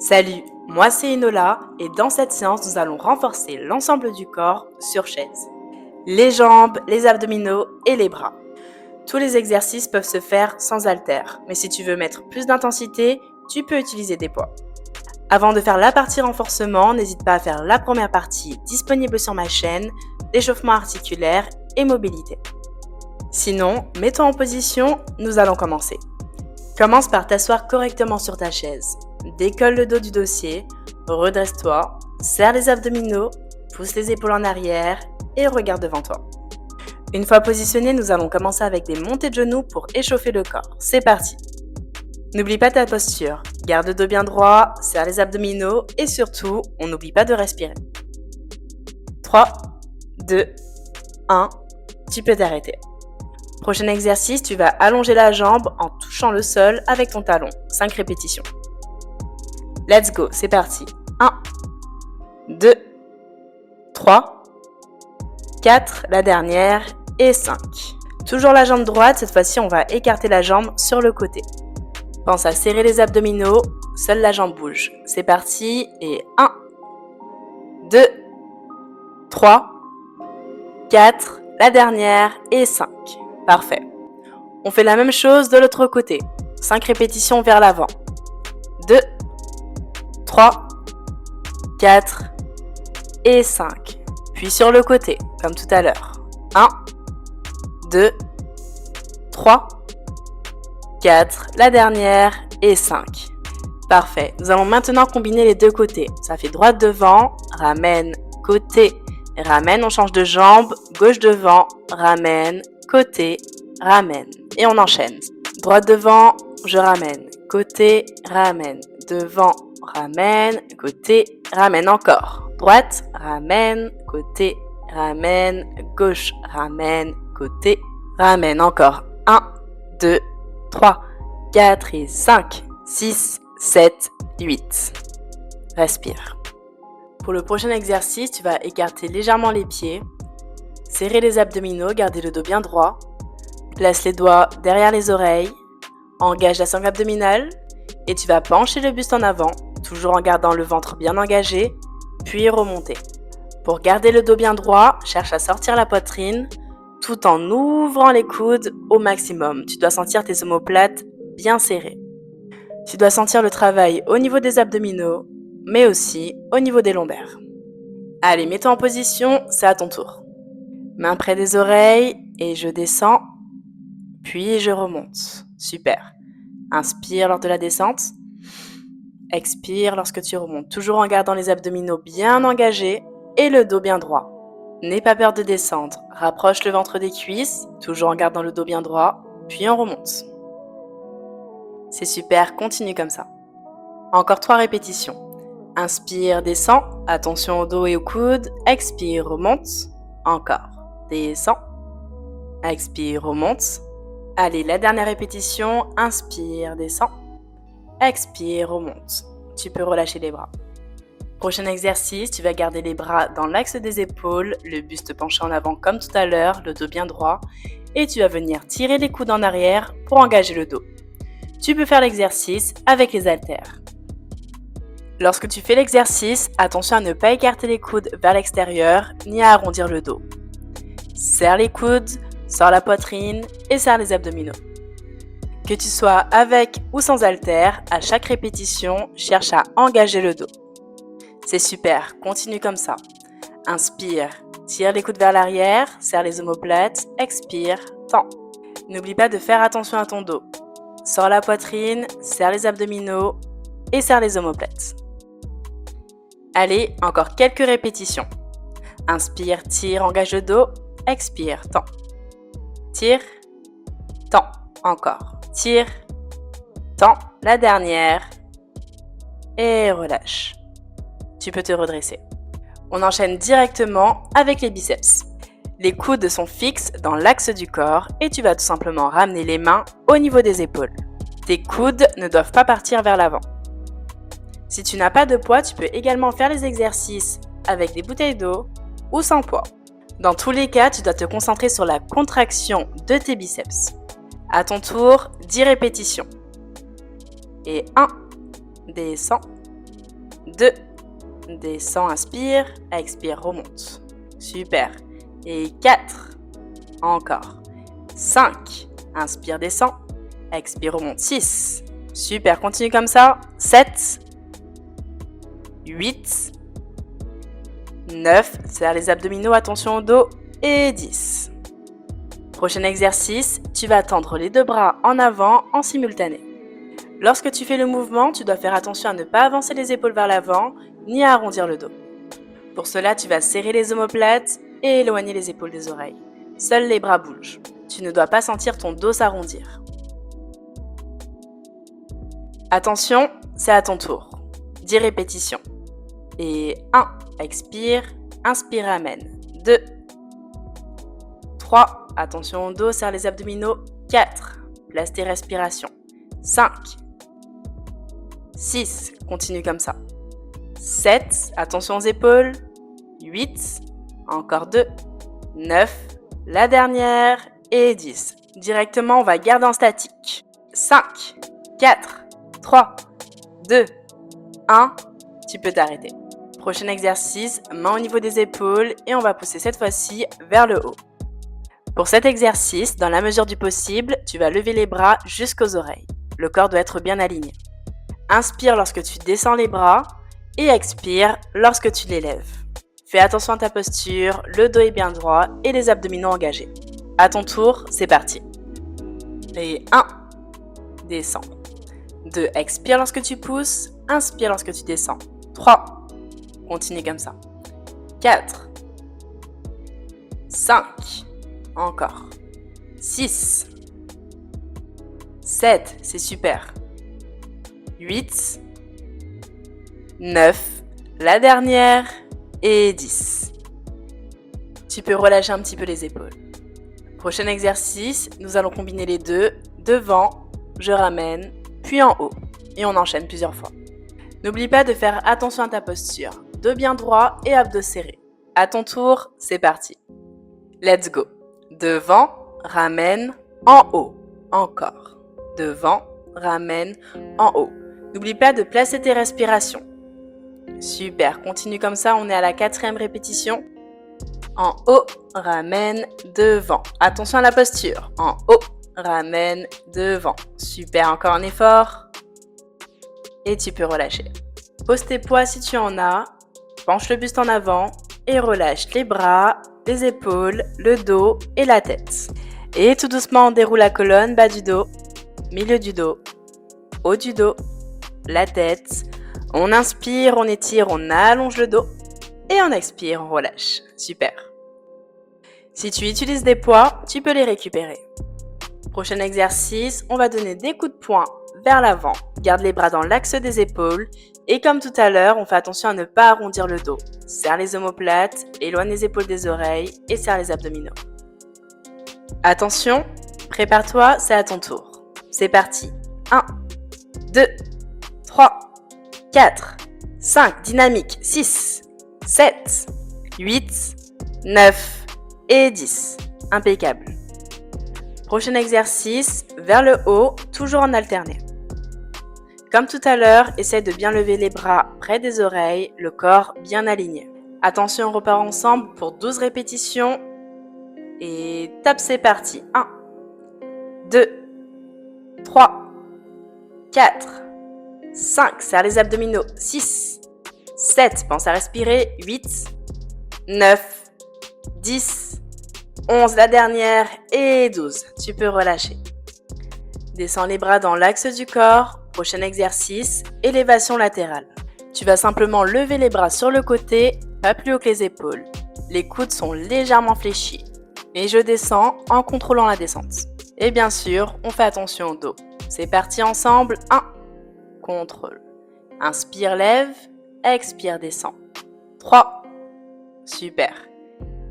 Salut, moi c'est Enola et dans cette séance, nous allons renforcer l'ensemble du corps sur chaise. Les jambes, les abdominaux et les bras. Tous les exercices peuvent se faire sans haltères, mais si tu veux mettre plus d'intensité, tu peux utiliser des poids. Avant de faire la partie renforcement, n'hésite pas à faire la première partie disponible sur ma chaîne, d'échauffement articulaire et mobilité. Sinon, mets-toi en position, nous allons commencer. Commence par t'asseoir correctement sur ta chaise. Décolle le dos du dossier, redresse-toi, serre les abdominaux, pousse les épaules en arrière et regarde devant toi. Une fois positionné, nous allons commencer avec des montées de genoux pour échauffer le corps. C'est parti! N'oublie pas ta posture, garde le dos bien droit, serre les abdominaux et surtout, on n'oublie pas de respirer. 3, 2, 1, tu peux t'arrêter. Prochain exercice, tu vas allonger la jambe en touchant le sol avec ton talon. 5 répétitions. Let's go, c'est parti. 1, 2, 3, 4, la dernière, et 5. Toujours la jambe droite, cette fois-ci on va écarter la jambe sur le côté. Pense à serrer les abdominaux, seule la jambe bouge. C'est parti, et 1, 2, 3, 4, la dernière, et 5. Parfait. On fait la même chose de l'autre côté. 5 répétitions vers l'avant. 2, 3, 4 et 5. Puis sur le côté, comme tout à l'heure. 1, 2, 3, 4, la dernière et 5. Parfait. Nous allons maintenant combiner les deux côtés. Ça fait droite devant, ramène, côté, ramène, on change de jambe, gauche devant, ramène, côté, ramène. Et on enchaîne. Droite devant, je ramène. Côté, ramène. Devant, ramène. Côté, ramène. Encore. Droite, ramène. Côté, ramène. Gauche, ramène. Côté, ramène. Encore. 1, 2, 3, 4 et 5, 6, 7, 8. Respire. Pour le prochain exercice, tu vas écarter légèrement les pieds. Serrer les abdominaux, garder le dos bien droit. Place les doigts derrière les oreilles. Engage la sangle abdominale. Et tu vas pencher le buste en avant, toujours en gardant le ventre bien engagé, puis remonter. Pour garder le dos bien droit, cherche à sortir la poitrine, tout en ouvrant les coudes au maximum. Tu dois sentir tes omoplates bien serrées. Tu dois sentir le travail au niveau des abdominaux, mais aussi au niveau des lombaires. Allez, mets-toi en position, c'est à ton tour. Main près des oreilles et je descends, puis je remonte. Super. Inspire lors de la descente. Expire lorsque tu remontes, toujours en gardant les abdominaux bien engagés et le dos bien droit. N'aie pas peur de descendre. Rapproche le ventre des cuisses, toujours en gardant le dos bien droit, puis on remonte. C'est super, continue comme ça. Encore 3 répétitions. Inspire, descend, attention au dos et au coude. Expire, remonte. Encore. Descend. Expire, remonte. Allez, la dernière répétition. Inspire, descend. Expire, remonte. Tu peux relâcher les bras. Prochain exercice, tu vas garder les bras dans l'axe des épaules, le buste penché en avant comme tout à l'heure, le dos bien droit. Et tu vas venir tirer les coudes en arrière pour engager le dos. Tu peux faire l'exercice avec les haltères. Lorsque tu fais l'exercice, attention à ne pas écarter les coudes vers l'extérieur ni à arrondir le dos. Serre les coudes, sors la poitrine et serre les abdominaux. Que tu sois avec ou sans haltères, à chaque répétition, cherche à engager le dos. C'est super, continue comme ça. Inspire, tire les coudes vers l'arrière, serre les omoplates, expire, tends. N'oublie pas de faire attention à ton dos. Sors la poitrine, serre les abdominaux et serre les omoplates. Allez, encore quelques répétitions. Inspire, tire, engage le dos, expire, tends. Tire, tends, encore. Tire, tends, la dernière et relâche. Tu peux te redresser. On enchaîne directement avec les biceps. Les coudes sont fixes dans l'axe du corps et tu vas tout simplement ramener les mains au niveau des épaules. Tes coudes ne doivent pas partir vers l'avant. Si tu n'as pas de poids, tu peux également faire les exercices avec des bouteilles d'eau ou sans poids. Dans tous les cas, tu dois te concentrer sur la contraction de tes biceps. À ton tour, 10 répétitions. Et 1, descend, 2. Descends, inspire, expire, remonte. Super. Et 4. Encore. 5. Inspire, descend, expire, remonte. 6. Super, continue comme ça. 7. 8. 9. Serre les abdominaux, attention au dos. Et 10. Prochain exercice, tu vas tendre les deux bras en avant en simultané. Lorsque tu fais le mouvement, tu dois faire attention à ne pas avancer les épaules vers l'avant, ni à arrondir le dos. Pour cela, tu vas serrer les omoplates et éloigner les épaules des oreilles. Seuls les bras bougent. Tu ne dois pas sentir ton dos s'arrondir. Attention, c'est à ton tour. 10 répétitions. Et 1, expire, inspire, ramène. 2, 3, attention au dos, serre les abdominaux. 4, place tes respirations. 5, 6, continue comme ça. 7, attention aux épaules. 8, encore 2, 9, la dernière et 10. Directement, on va garder en statique. 5, 4, 3, 2, 1, tu peux t'arrêter. Prochain exercice, main au niveau des épaules et on va pousser cette fois-ci vers le haut. Pour cet exercice, dans la mesure du possible, tu vas lever les bras jusqu'aux oreilles. Le corps doit être bien aligné. Inspire lorsque tu descends les bras et expire lorsque tu les lèves. Fais attention à ta posture, le dos est bien droit et les abdominaux engagés. À ton tour, c'est parti. Et 1, descends. 2, expire lorsque tu pousses, inspire lorsque tu descends. 3, continue comme ça. 4, 5, encore. 6, 7, c'est super. 8, 9, la dernière et 10. Tu peux relâcher un petit peu les épaules. Prochain exercice, nous allons combiner les deux. Devant, je ramène, puis en haut. Et on enchaîne plusieurs fois. N'oublie pas de faire attention à ta posture. Dos bien droit et abdos serrés. À ton tour, c'est parti. Let's go. Devant, ramène, en haut. Encore. Devant, ramène, en haut. N'oublie pas de placer tes respirations. Super, continue comme ça, on est à la 4e répétition. En haut, ramène, devant. Attention à la posture. En haut, ramène, devant. Super, encore un effort. Et tu peux relâcher. Pose tes poids si tu en as. Penche le buste en avant et relâche les bras, les épaules, le dos et la tête. Et tout doucement, on déroule la colonne, bas du dos, milieu du dos, haut du dos, la tête. On inspire, on étire, on allonge le dos. Et on expire, on relâche. Super. Si tu utilises des poids, tu peux les récupérer. Prochain exercice, on va donner des coups de poing vers l'avant. Garde les bras dans l'axe des épaules. Et comme tout à l'heure, on fait attention à ne pas arrondir le dos. Serre les omoplates, éloigne les épaules des oreilles et serre les abdominaux. Attention, prépare-toi, c'est à ton tour. C'est parti. 1, 2, 3, 4, 5, dynamique, 6, 7, 8, 9 et 10. Impeccable. Prochain exercice, vers le haut, toujours en alterné. Comme tout à l'heure, essaie de bien lever les bras près des oreilles, le corps bien aligné. Attention, on repart ensemble pour 12 répétitions. Et top, c'est parti. 1, 2, 3, 4, 5, serre les abdominaux. 6, 7, pense à respirer. 8, 9, 10, 11, la dernière et 12. Tu peux relâcher. Descends les bras dans l'axe du corps. Prochain exercice, élévation latérale. Tu vas simplement lever les bras sur le côté, pas plus haut que les épaules. Les coudes sont légèrement fléchis. Et je descends en contrôlant la descente. Et bien sûr, on fait attention au dos. C'est parti ensemble. 1, contrôle. Inspire, lève. Expire, descend. 3, super.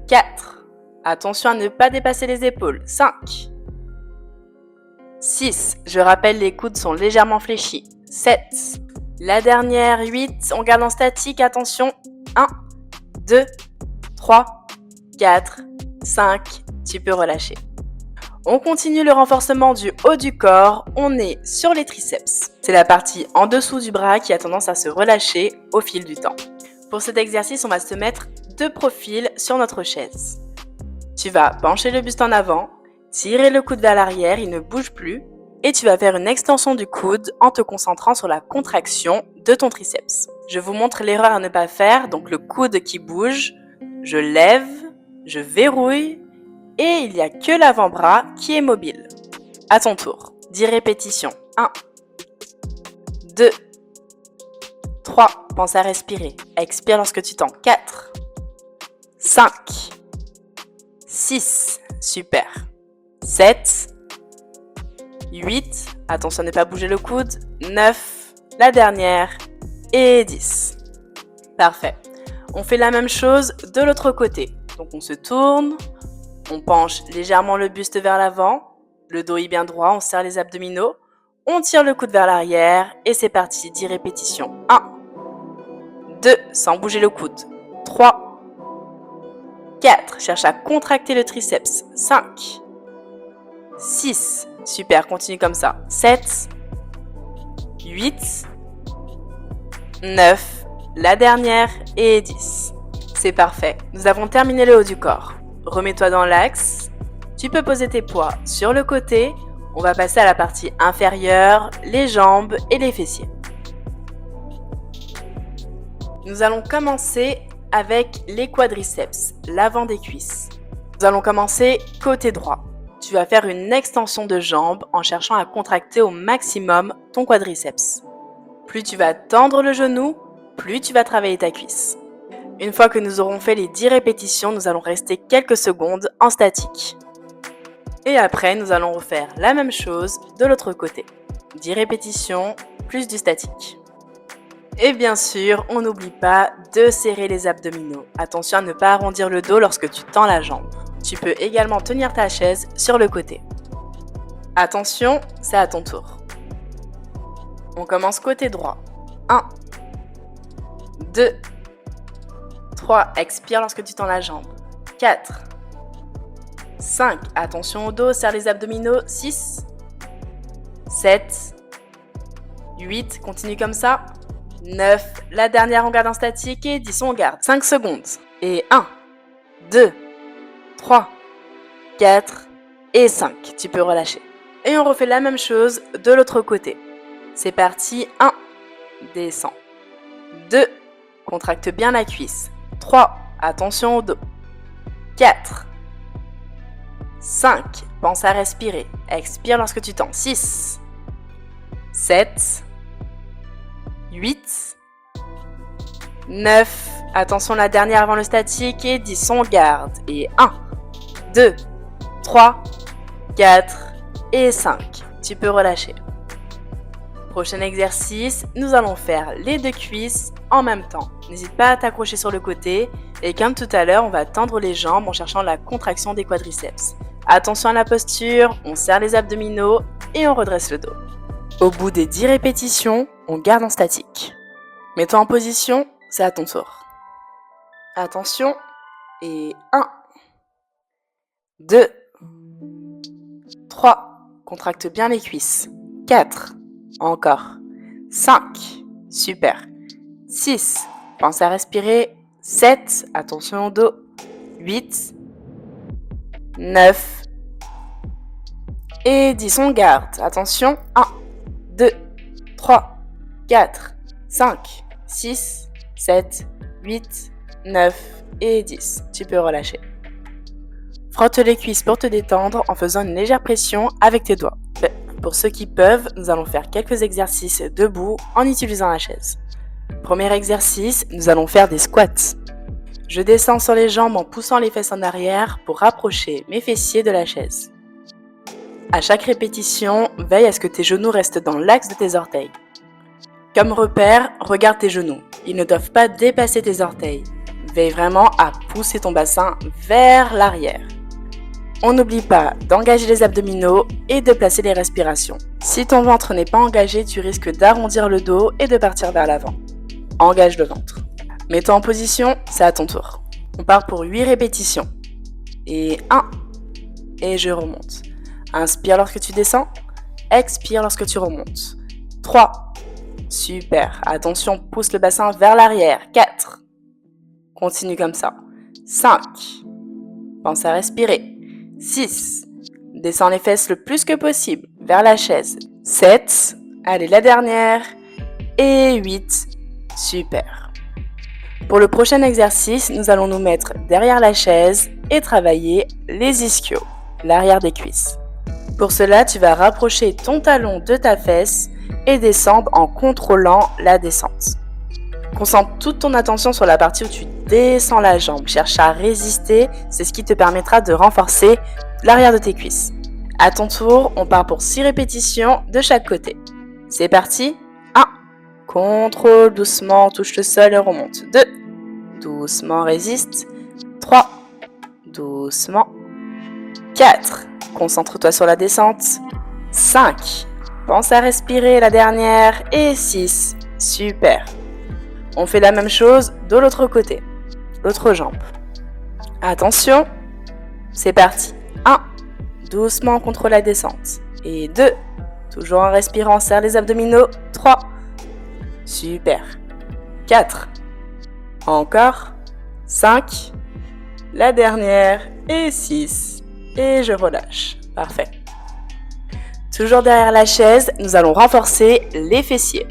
4, attention à ne pas dépasser les épaules. 5, 6, je rappelle, les coudes sont légèrement fléchis. 7, la dernière, 8, on garde en statique, attention. 1, 2, 3, 4, 5, tu peux relâcher. On continue le renforcement du haut du corps, on est sur les triceps. C'est la partie en dessous du bras qui a tendance à se relâcher au fil du temps. Pour cet exercice, on va se mettre de profil sur notre chaise. Tu vas pencher le buste en avant, tirer le coude vers l'arrière, il ne bouge plus, et tu vas faire une extension du coude en te concentrant sur la contraction de ton triceps. Je vous montre l'erreur à ne pas faire, donc le coude qui bouge, je lève, je verrouille, et il n'y a que l'avant-bras qui est mobile. À ton tour, 10 répétitions. 1, 2, 3, pense à respirer. Expire lorsque tu tends. 4, 5, 6, super. 7, 8, attention à ne pas bouger le coude. 9, la dernière. Et 10. Parfait. On fait la même chose de l'autre côté. Donc on se tourne. On penche légèrement le buste vers l'avant, le dos est bien droit, on serre les abdominaux, on tire le coude vers l'arrière et c'est parti, 10 répétitions. 1, 2, sans bouger le coude. 3, 4, cherche à contracter le triceps. 5, 6, super, continue comme ça. 7, 8, 9, la dernière et 10. C'est parfait, nous avons terminé le haut du corps. Remets-toi dans l'axe, tu peux poser tes poids sur le côté, on va passer à la partie inférieure, les jambes et les fessiers. Nous allons commencer avec les quadriceps, l'avant des cuisses. Nous allons commencer côté droit. Tu vas faire une extension de jambes en cherchant à contracter au maximum ton quadriceps. Plus tu vas tendre le genou, plus tu vas travailler ta cuisse. Une fois que nous aurons fait les 10 répétitions, nous allons rester quelques secondes en statique. Et après, nous allons refaire la même chose de l'autre côté. 10 répétitions, plus du statique. Et bien sûr, on n'oublie pas de serrer les abdominaux. Attention à ne pas arrondir le dos lorsque tu tends la jambe. Tu peux également tenir ta chaise sur le côté. Attention, c'est à ton tour. On commence côté droit. 1, 2, 3, expire lorsque tu tends la jambe. 4, 5, attention au dos, serre les abdominaux. 6, 7, 8, continue comme ça. 9, la dernière on garde en statique et 10 on garde. 5 secondes. Et 1, 2, 3, 4 et 5. Tu peux relâcher. Et on refait la même chose de l'autre côté. C'est parti. 1, descends. 2, contracte bien la cuisse. 3, attention au dos. 4, 5, pense à respirer. Expire lorsque tu tends. 6, 7, 8, 9, attention la dernière avant le statique et 10, on garde. Et 1, 2, 3, 4 et 5. Tu peux relâcher. Prochain exercice, nous allons faire les deux cuisses en même temps. N'hésite pas à t'accrocher sur le côté et comme tout à l'heure, on va tendre les jambes en cherchant la contraction des quadriceps. Attention à la posture, on serre les abdominaux et on redresse le dos. Au bout des 10 répétitions, on garde en statique. Mets-toi en position, c'est à ton tour. Attention, et 1, 2, 3, contracte bien les cuisses. 4, encore. 5, super. 6, pense à respirer. 7, attention au dos. 8, 9 et 10, on garde. Attention, 1, 2, 3, 4, 5, 6, 7, 8, 9 et 10. Tu peux relâcher. Frotte les cuisses pour te détendre en faisant une légère pression avec tes doigts. Pour ceux qui peuvent, nous allons faire quelques exercices debout en utilisant la chaise. Premier exercice, nous allons faire des squats. Je descends sur les jambes en poussant les fesses en arrière pour rapprocher mes fessiers de la chaise. À chaque répétition, veille à ce que tes genoux restent dans l'axe de tes orteils. Comme repère, regarde tes genoux. Ils ne doivent pas dépasser tes orteils. Veille vraiment à pousser ton bassin vers l'arrière. On n'oublie pas d'engager les abdominaux et de placer les respirations. Si ton ventre n'est pas engagé, tu risques d'arrondir le dos et de partir vers l'avant. Engage le ventre. Mets-toi en position, c'est à ton tour. On part pour 8 répétitions. Et 1, et je remonte. Inspire lorsque tu descends. Expire lorsque tu remontes. 3. Super. Attention, pousse le bassin vers l'arrière. 4. Continue comme ça. 5. Pense à respirer. 6. Descends les fesses le plus que possible vers la chaise. 7. Allez, la dernière. Et 8. Super. Pour le prochain exercice, nous allons nous mettre derrière la chaise et travailler les ischios, l'arrière des cuisses. Pour cela, tu vas rapprocher ton talon de ta fesse et descendre en contrôlant la descente. Concentre toute ton attention sur la partie où tu descends la jambe. Cherche à résister, c'est ce qui te permettra de renforcer l'arrière de tes cuisses. À ton tour, on part pour 6 répétitions de chaque côté. C'est parti. 1. Contrôle, doucement, touche le sol et remonte. 2. Doucement, résiste. 3. Doucement. 4. Concentre-toi sur la descente. 5. Pense à respirer, la dernière. Et 6. Super. On fait la même chose de l'autre côté, l'autre jambe. Attention, c'est parti. 1. Doucement, contrôle la descente. Et 2. Toujours en respirant, serre les abdominaux. 3. Super. 4. Encore. 5. La dernière. Et 6. Et je relâche. Parfait. Toujours derrière la chaise, nous allons renforcer les fessiers.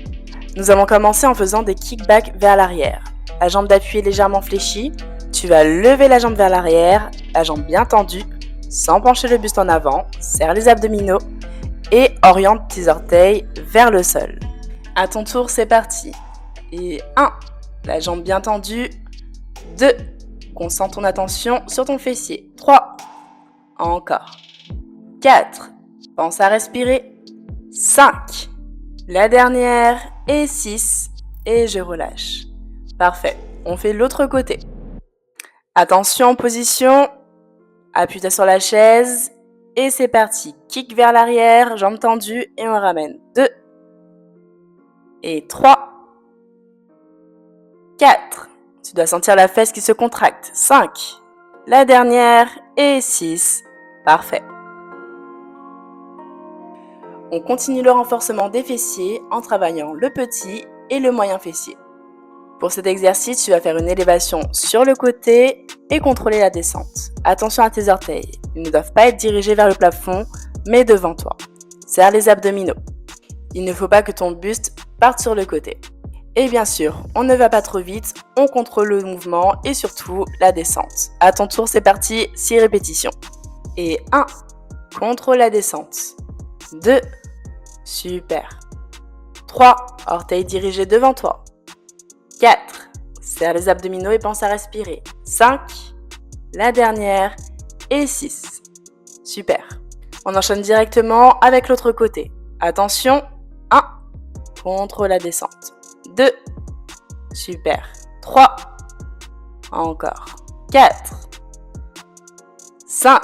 Nous allons commencer en faisant des kickbacks vers l'arrière. La jambe d'appui est légèrement fléchie. Tu vas lever la jambe vers l'arrière, la jambe bien tendue, sans pencher le buste en avant. Serre les abdominaux et oriente tes orteils vers le sol. À ton tour, c'est parti. Et 1. La jambe bien tendue. 2. Concentre ton attention sur ton fessier. 3. Encore. 4. Pense à respirer. 5. La dernière. Et 6. Et je relâche. Parfait. On fait l'autre côté. Attention, position. Appuie-toi sur la chaise. Et c'est parti. Kick vers l'arrière, jambes tendues. Et on ramène. 2. Et 3. 4. Tu dois sentir la fesse qui se contracte. 5. La dernière. Et 6. Parfait. On continue le renforcement des fessiers en travaillant le petit et le moyen fessier. Pour cet exercice, tu vas faire une élévation sur le côté et contrôler la descente. Attention à tes orteils. Ils ne doivent pas être dirigés vers le plafond, mais devant toi. Serre les abdominaux. Il ne faut pas que ton buste parte sur le côté. Et bien sûr, on ne va pas trop vite, on contrôle le mouvement et surtout la descente. À ton tour, c'est parti, 6 répétitions. Et 1. Contrôle la descente. 2. Super. 3. Orteils dirigés devant toi. 4. Serre les abdominaux et pense à respirer. 5. La dernière. Et 6. Super. On enchaîne directement avec l'autre côté. Attention. 1. Contrôle la descente. 2. Super. 3. Encore. 4. 5.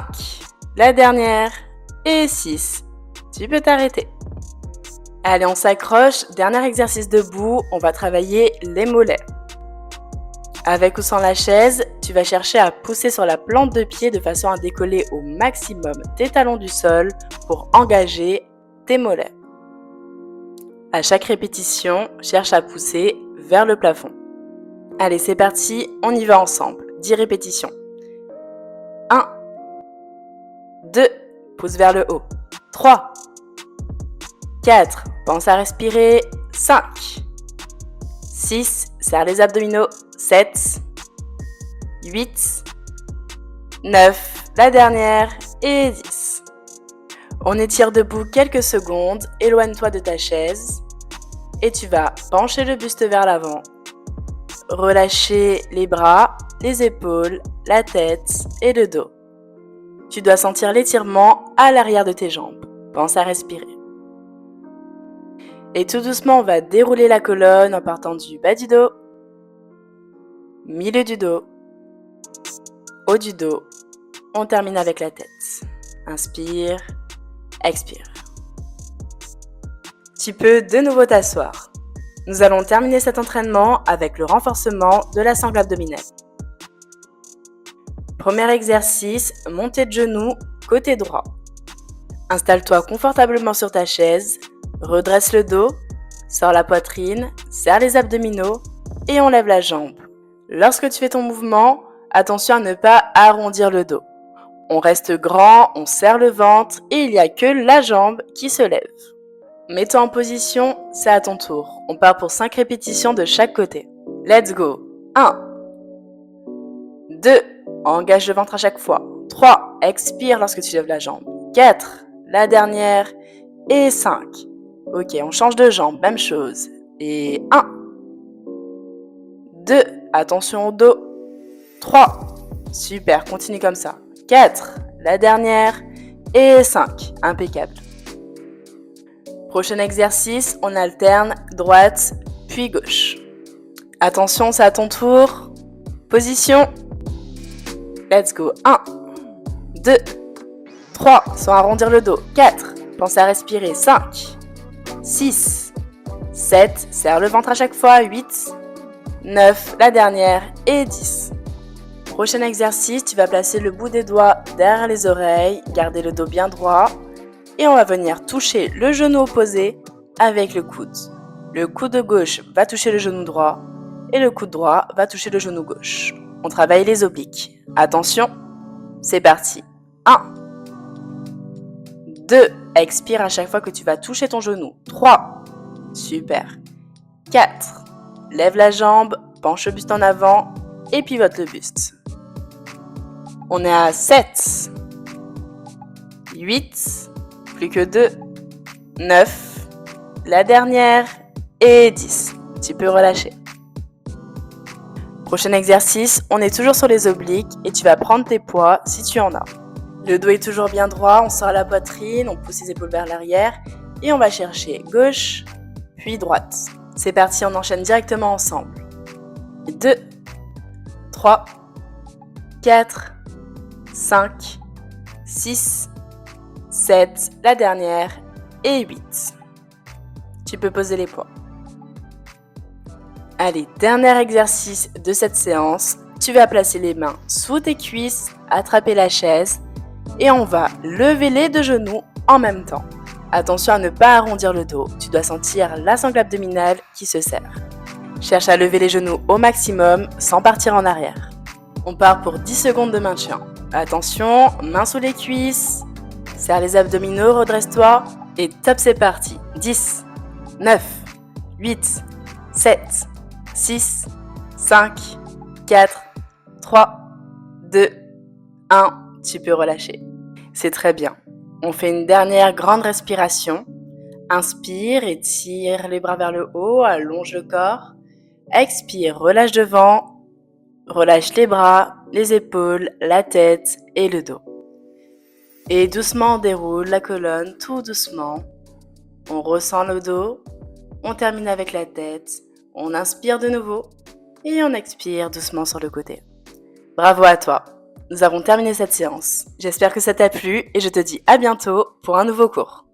La dernière. Et 6. Tu peux t'arrêter. Allez, on s'accroche. Dernier exercice debout. On va travailler les mollets. Avec ou sans la chaise, tu vas chercher à pousser sur la plante de pied de façon à décoller au maximum tes talons du sol pour engager tes mollets. À chaque répétition, cherche à pousser vers le plafond. Allez, c'est parti. On y va ensemble. 10 répétitions. 1. 2. Pousse vers le haut. 3. 4. Pense à respirer. 5. 6. Serre les abdominaux. 7. 8. 9. La dernière. Et 10. On étire debout quelques secondes. Éloigne-toi de ta chaise. Et tu vas pencher le buste vers l'avant. Relâcher les bras, les épaules, la tête et le dos. Tu dois sentir l'étirement à l'arrière de tes jambes. Pense à respirer. Et tout doucement, on va dérouler la colonne en partant du bas du dos, milieu du dos, haut du dos. On termine avec la tête. Inspire, expire. Tu peux de nouveau t'asseoir. Nous allons terminer cet entraînement avec le renforcement de la sangle abdominale. Premier exercice, montée de genoux, côté droit. Installe-toi confortablement sur ta chaise, redresse le dos, sors la poitrine, serre les abdominaux et on lève la jambe. Lorsque tu fais ton mouvement, attention à ne pas arrondir le dos. On reste grand, on serre le ventre et il n'y a que la jambe qui se lève. Mets-toi en position, c'est à ton tour. On part pour 5 répétitions de chaque côté. Let's go. 1, 2, engage le ventre à chaque fois. 3, expire lorsque tu lèves la jambe. 4, la dernière. Et 5. Ok, on change de jambe, même chose. Et 1, 2, attention au dos. 3, super, continue comme ça. 4, la dernière. Et 5, impeccable. Prochain exercice, on alterne droite puis gauche. Attention, c'est à ton tour. Position. Let's go. 1, 2, 3, sans arrondir le dos. 4, pense à respirer. 5, 6, 7, serre le ventre à chaque fois. 8, 9, la dernière. Et 10. Prochain exercice, tu vas placer le bout des doigts derrière les oreilles, garder le dos bien droit. Et on va venir toucher le genou opposé avec le coude. Le coude gauche va toucher le genou droit et le coude droit va toucher le genou gauche. On travaille les obliques. Attention, c'est parti. 1, 2, expire à chaque fois que tu vas toucher ton genou. 3, super. 4, lève la jambe, penche le buste en avant et pivote le buste. On est à 7, 8, plus que 2, 9, la dernière et 10. Tu peux relâcher. Prochain exercice, on est toujours sur les obliques et tu vas prendre tes poids si tu en as. Le dos est toujours bien droit, on sort la poitrine, on pousse les épaules vers l'arrière et on va chercher gauche puis droite. C'est parti, on enchaîne directement ensemble. 2, 3, 4, 5, 6, 7, la dernière, et 8. Tu peux poser les poids. Allez, dernier exercice de cette séance. Tu vas placer les mains sous tes cuisses, attraper la chaise, et on va lever les deux genoux en même temps. Attention à ne pas arrondir le dos. Tu dois sentir la sangle abdominale qui se serre. Cherche à lever les genoux au maximum sans partir en arrière. On part pour 10 secondes de maintien. Attention, mains sous les cuisses. Serre les abdominaux, redresse-toi et top, c'est parti. 10, 9, 8, 7, 6, 5, 4, 3, 2, 1. Tu peux relâcher. C'est très bien. On fait une dernière grande respiration. Inspire, étire les bras vers le haut, allonge le corps. Expire, relâche devant. Relâche les bras, les épaules, la tête et le dos. Et doucement, on déroule la colonne, tout doucement. On ressent le dos. On termine avec la tête. On inspire de nouveau. Et on expire doucement sur le côté. Bravo à toi. Nous avons terminé cette séance. J'espère que ça t'a plu et je te dis à bientôt pour un nouveau cours.